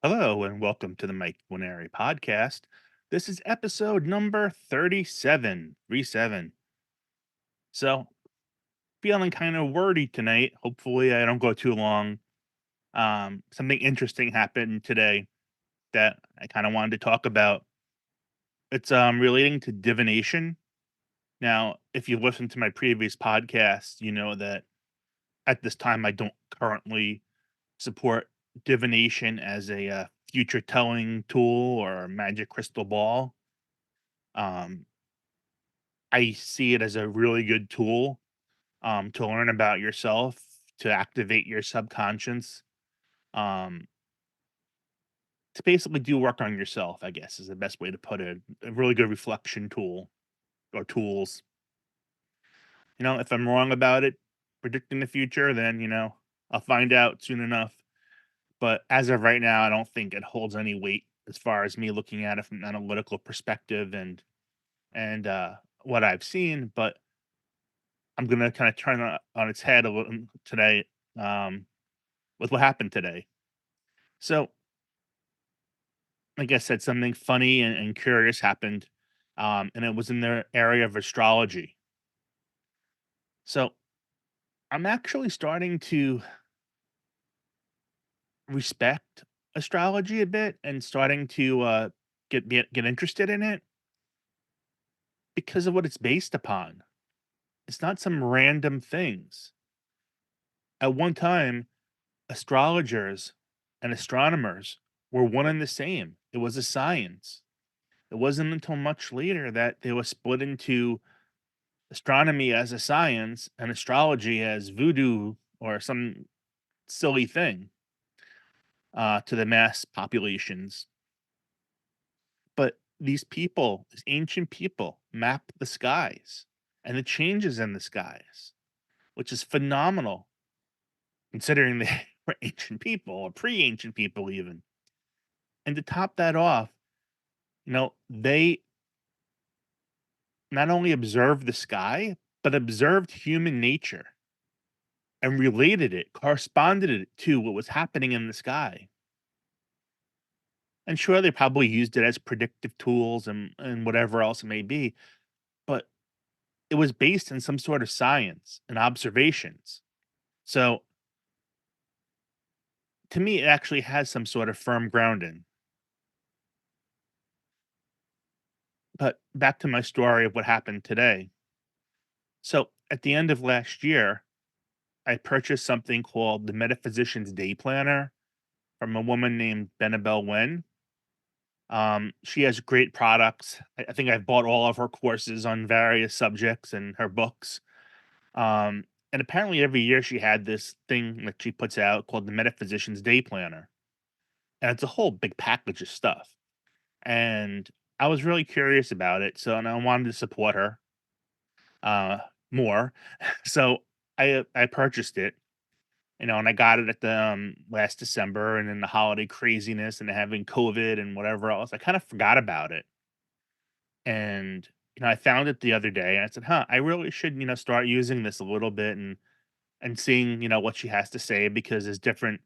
Hello and welcome to the Guarneri podcast. This is episode number 37. 37. So, feeling kind of wordy tonight. Hopefully, I don't go too long. Something interesting happened today that I kind of wanted to talk about. It's relating to divination. Now, if you listen to my previous podcast, you know that at this time I don't currently support divination as a future telling tool or a magic crystal ball. Um, I see it as a really good tool to learn about yourself, to activate your subconscious, um, to basically do work on yourself, I guess is the best way to put it. A really good reflection tool or tools. If I'm wrong about it, predicting the future, then, I'll find out soon enough. But as of right now, I don't think it holds any weight as far as me looking at it from an analytical perspective and what I've seen. But I'm gonna kind of turn it on its head a little today, um, with what happened today. So, like I said, something funny and curious happened, and it was in the area of astrology. So, I'm actually starting to respect astrology a bit and starting to get interested in it because of what it's based upon. It's not some random things. At one time, astrologers and astronomers were one and the same. It was a science. It wasn't until much later that they were split into astronomy as a science and astrology as voodoo or some silly thing to the mass populations. But these people, these ancient people, mapped the skies and the changes in the skies, which is phenomenal considering they were ancient people or pre-ancient people even. And to top that off, they not only observed the sky, but observed human nature and related it, corresponded it to what was happening in the sky. And sure, they probably used it as predictive tools and whatever else it may be, but it was based in some sort of science and observations. So to me, it actually has some sort of firm grounding. But back to my story of what happened today. So at the end of last year, I purchased something called the Metaphysician's Day Planner from a woman named Benabel Wen. She has great products. I think I've bought all of her courses on various subjects and her books. And apparently every year she had this thing that she puts out called the Metaphysician's Day Planner. And it's a whole big package of stuff. And I was really curious about it. And I wanted to support her uh more. So I purchased it, and I got it at the last December, and then the holiday craziness and having COVID and whatever else. I kind of forgot about it. And, I found it the other day and I said, "Huh, I really should, start using this a little bit and seeing, what she has to say because there's different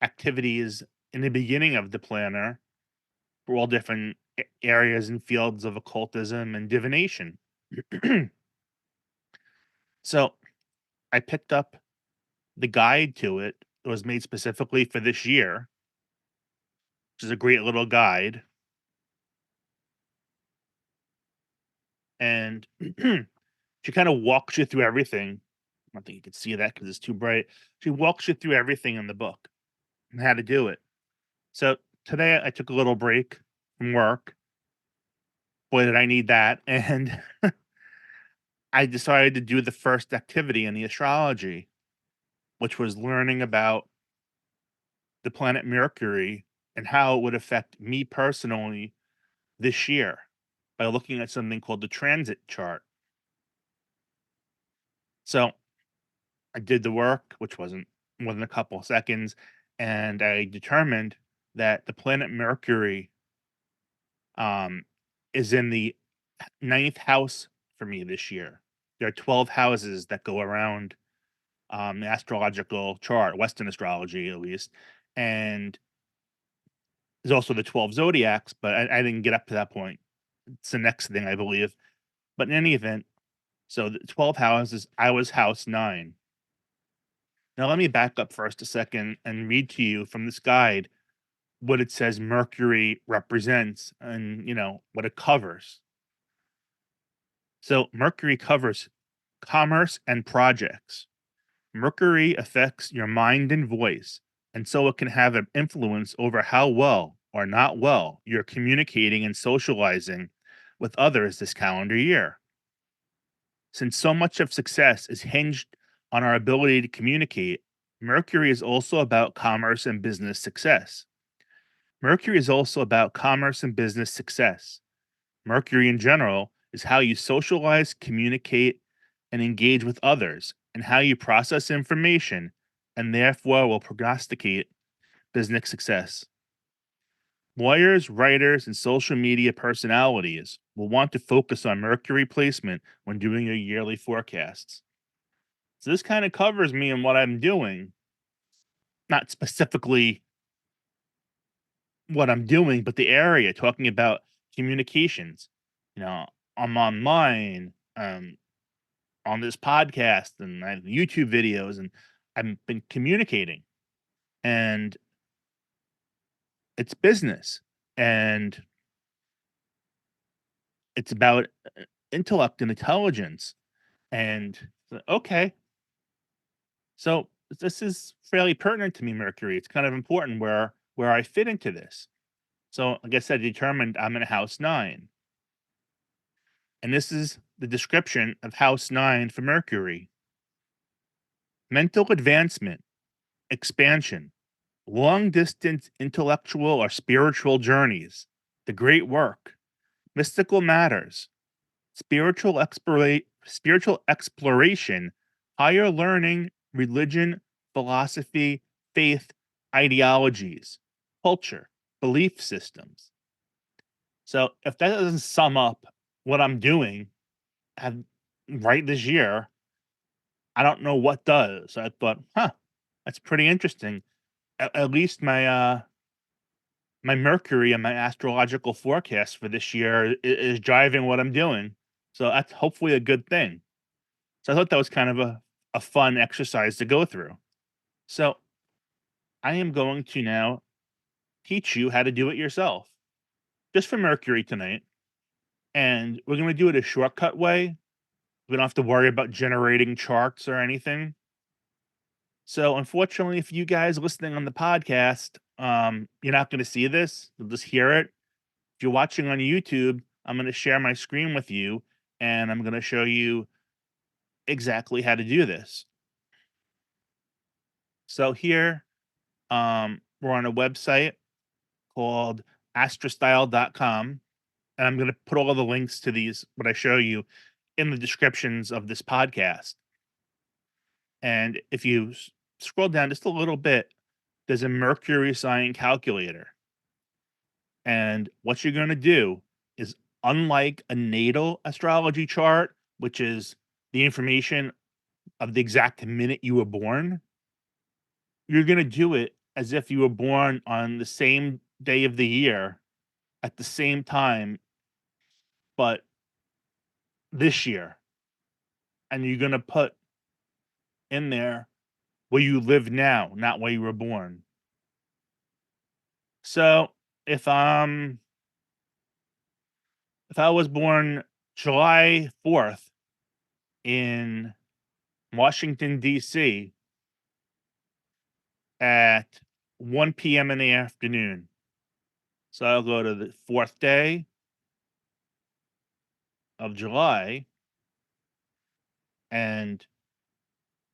activities in the beginning of the planner for all different areas and fields of occultism and divination." So, I picked up the guide to it. It was made specifically for this year, which is a great little guide, and she kinda walks you through everything. I don't think you can see that because it's too bright. She walks you through everything in the book and how to do it. So today I took a little break from work. Boy, did I need that. And I decided to do the first activity in the astrology, which was learning about the planet Mercury and how it would affect me personally this year by looking at something called the transit chart. So I did the work, which wasn't more than a couple of seconds, and I determined that the planet Mercury um, is in the ninth house for me this year. There are 12 houses that go around the astrological chart, Western astrology at least. And There's also the 12 zodiacs, but I didn't get up to that point. It's the next thing, I believe. But in any event, so the 12 houses, I was house 9. Now let me back up first a second and read to you from this guide what it says Mercury represents and, what it covers. So Mercury covers commerce and projects. Mercury affects your mind and voice, and so it can have an influence over how well or not well you're communicating and socializing with others this calendar year. Since so much of success is hinged on our ability to communicate, Mercury is also about commerce and business success. Mercury is also about commerce and business success. Mercury in general is how you socialize, communicate, and engage with others, and how you process information, and therefore will prognosticate business success. Lawyers, writers, and social media personalities will want to focus on Mercury placement when doing your yearly forecasts. So this kind of covers me and what I'm doing, not specifically what I'm doing, but the area talking about communications. You know, I'm online, on this podcast, and I have YouTube videos, and I've been communicating, and it's business, and it's about intellect and intelligence. And okay, so this is fairly pertinent to me, Mercury. It's kind of important where I fit into this. So, like I said, determined I'm in house 9. And this is the description of house 9 for Mercury: mental advancement, expansion, long distance intellectual or spiritual journeys, the great work, mystical matters, spiritual exploration, higher learning, religion, philosophy, faith, ideologies, culture, belief systems. So if that doesn't sum up what I'm doing and right this year, I don't know what does. I thought, that's pretty interesting. At least my Mercury and my astrological forecast for this year is driving what I'm doing. So that's hopefully a good thing. So I thought that was kind of a fun exercise to go through. So I am going to now teach you how to do it yourself, just for Mercury tonight. And we're going to do it a shortcut way. We don't have to worry about generating charts or anything. So unfortunately, if you guys listening on the podcast, you're not going to see this. You'll just hear it. If you're watching on YouTube, I'm going to share my screen with you, and I'm going to show you exactly how to do this. So here, we're on a website called astrostyle.com, and I'm going to put all the links to these, what I show you, in the descriptions of this podcast. And if you scroll down just a little bit, there's a Mercury sign calculator. And what you're going to do is, unlike a natal astrology chart, which is the information of the exact minute you were born, you're going to do it as if you were born on the same day of the year at the same time, but this year. And you're going to put in there where you live now, not where you were born. So if if I was born July 4th in Washington, D.C. at 1 p.m. in the afternoon. So I'll go to the 4th day of July. And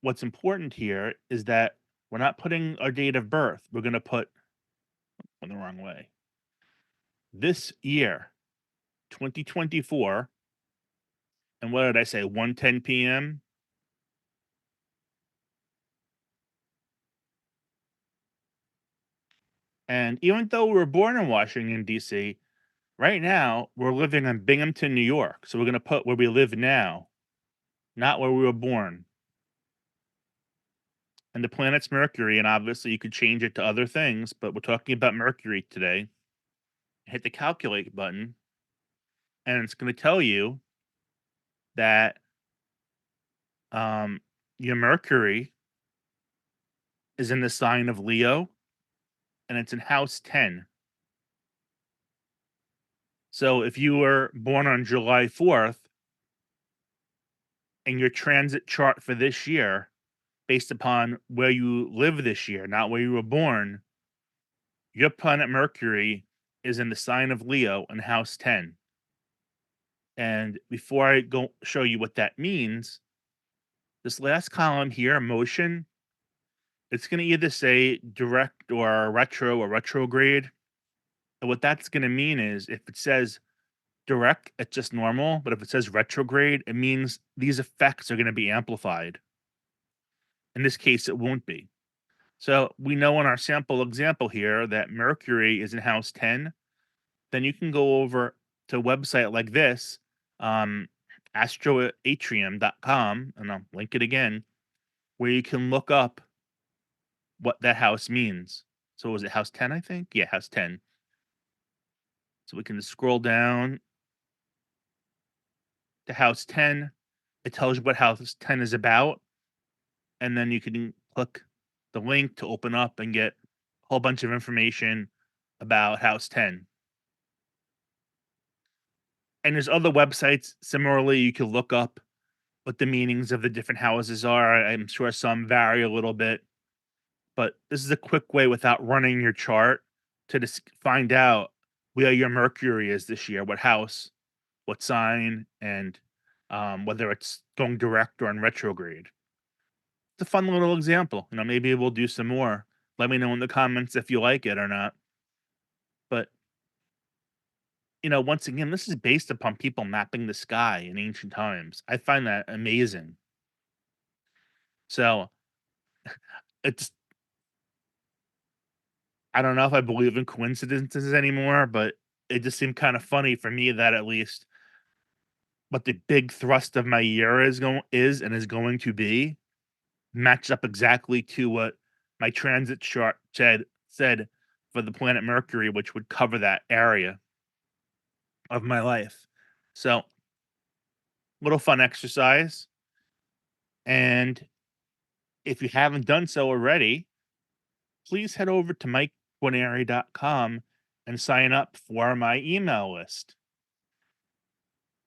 what's important here is that we're not putting our date of birth. We're going to put on the wrong way. This year, 2024. And what did I say? 1:10 p.m. And even though we were born in Washington, D.C., right now we're living in Binghamton, New York. So we're going to put where we live now, not where we were born. And the planet's Mercury, and obviously you could change it to other things, but we're talking about Mercury today. hit the calculate button, and it's going to tell you that um, your Mercury is in the sign of Leo, and it's in house 10. So if you were born on July 4th and your transit chart for this year, based upon where you live this year, not where you were born, your planet Mercury is in the sign of Leo in house 10. And before I go show you what that means, this last column here, motion, it's going to either say direct or retro or retrograde. And what that's going to mean is if it says direct, it's just normal. But if it says retrograde, it means these effects are going to be amplified. In this case, it won't be. So we know in our sample example here that Mercury is in house 10. Then you can go over to a website like this, um, astroatrium.com, and I'll link it again, where you can look up what that house means. So was it house 10, I think? Yeah, house 10. So we can scroll down to house 10. It tells you what house 10 is about. And then you can click the link to open up and get a whole bunch of information about house 10. And there's other websites similarly you can look up what the meanings of the different houses are. I'm sure some vary a little bit, but this is a quick way without running your chart to just find out where your Mercury is this year, what house, what sign, and whether it's going direct or in retrograde. It's a fun little example. Maybe we'll do some more. Let me know in the comments if you like it or not. But once again, this is based upon people mapping the sky in ancient times. I find that amazing. So it's I don't know if I believe in coincidences anymore, but it just seemed kind of funny for me that at least what the big thrust of my year is going to be matched up exactly to what my transit chart said for the planet Mercury, which would cover that area of my life. So, little fun exercise. And if you haven't done so already, please head over to MikeGuarneri.com and sign up for my email list.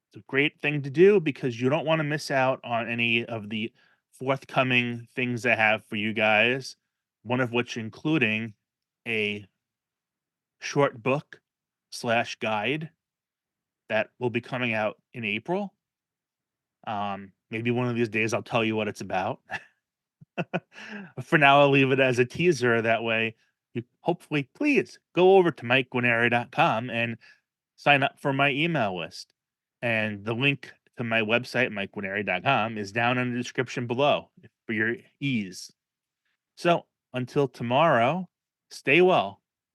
It's a great thing to do because you don't want to miss out on any of the forthcoming things I have for you guys, one of which including a short book slash guide that will be coming out in April. Maybe one of these days I'll tell you what it's about. For now, I'll leave it as a teaser. That way, you hopefully please go over to MikeGuarneri.com and sign up for my email list. And the link to my website, MikeGuarneri.com, is down in the description below for your ease. So until tomorrow, stay well.